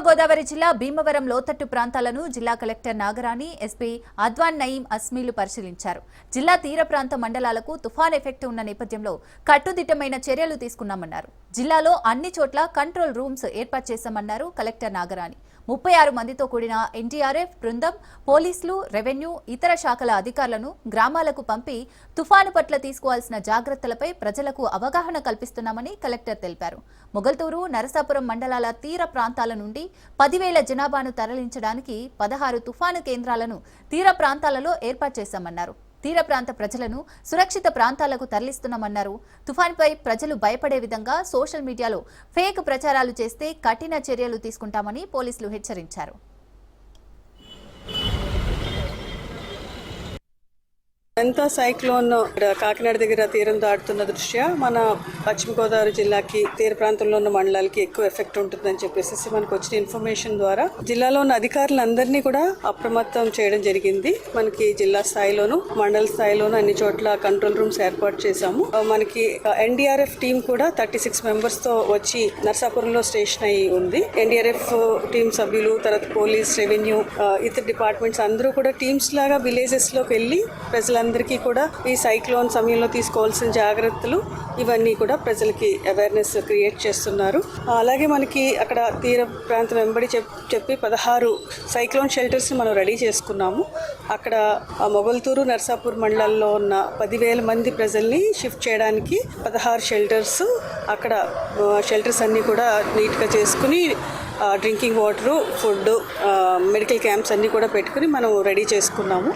గోదావరి జిల్లా భీమవరం లోతట్టు ప్రాంతాలను జిల్లా కలెక్టర్ నాగరాణి, ఎస్పీ అద్వాన్ నయీం అస్మీలు పరిశీలించారు. జిల్లా తీర ప్రాంత మండలాలకు తుఫాన్ ఎఫెక్ట్ ఉన్న నేపథ్యంలో కట్టుదిట్టమైన చర్యలు తీసుకున్నామన్నారు. జిల్లాలో అన్ని చోట్ల కంట్రోల్ రూమ్స్ ఏర్పాటు చేశామన్నారు కలెక్టర్ నాగరాణి. 36 మందితో కూడిన ఎన్డీఆర్ఎఫ్ బృందం, పోలీసులు, రెవెన్యూ, ఇతర శాఖల అధికారులను గ్రామాలకు పంపి తుఫాను పట్ల తీసుకోవాల్సిన జాగ్రత్తలపై ప్రజలకు అవగాహన కల్పిస్తున్నామని కలెక్టర్ తెలిపారు. మొగల్తూరు, నరసాపురం మండలాల తీర ప్రాంతాల నుండి 10,000 జనాభాను తరలించడానికి 16 తుఫాను కేంద్రాలను తీర ప్రాంతాలలో ఏర్పాటు చేశామన్నారు. తీర ప్రాంత ప్రజలను సురక్షిత ప్రాంతాలకు తరలిస్తున్నామన్నారు. తుఫాన్పై ప్రజలు భయపడే విధంగా సోషల్ మీడియాలో ఫేక్ ప్రచారాలు చేస్తే కఠిన చర్యలు తీసుకుంటామని పోలీసులు హెచ్చరించారు. ఎంత సైక్లోన్ కాకినాడ దగ్గర తీరం దాటుతున్న దృష్ట్యా మన పశ్చిమ గోదావరి జిల్లాకి తీర ప్రాంతంలో ఉన్న మండలాలకి ఎక్కువ ఎఫెక్ట్ ఉంటుందని చెప్పేసి మనకు వచ్చిన ఇన్ఫర్మేషన్ ద్వారా జిల్లాలో ఉన్న అధికారులందరినీ కూడా అప్రమత్తం చేయడం జరిగింది. మనకి జిల్లా స్థాయిలోను, మండల స్థాయిలోను అన్ని చోట్ల కంట్రోల్ రూమ్స్ ఏర్పాటు చేశాము. మనకి ఎన్డీఆర్ఎఫ్ టీం కూడా 36 మెంబర్స్ తో వచ్చి నర్సాపురంలో స్టేషన్ అయి ఉంది. ఎన్డీఆర్ఎఫ్ టీం సభ్యులు, తర్వాత పోలీస్, రెవెన్యూ, ఇతర డిపార్ట్మెంట్స్ అందరూ కూడా టీమ్స్ లాగా విలేజెస్ లోకి వెళ్ళి ప్రజలందరికీ కూడా ఈ సైక్లోన్ సమయంలో తీసుకోవాల్సిన జాగ్రత్తలు ఇవన్నీ కూడా ప్రజలకి అవేర్నెస్ క్రియేట్ చేస్తున్నారు. అలాగే మనకి అక్కడ తీర ప్రాంతం వెంబడి చెప్పి 16 సైక్లోన్ షెల్టర్స్ మనం రెడీ చేసుకున్నాము. అక్కడ మొగల్తూరు, నర్సాపూర్ మండలాల్లో ఉన్న 10,000 మంది ప్రజల్ని షిఫ్ట్ చేయడానికి 16 షెల్టర్స్, అక్కడ షెల్టర్స్ అన్నీ కూడా నీట్గా చేసుకుని drinking water, food, medical camps అన్నీ కూడా పెట్టుకుని మనం రెడీ చేసుకున్నాము.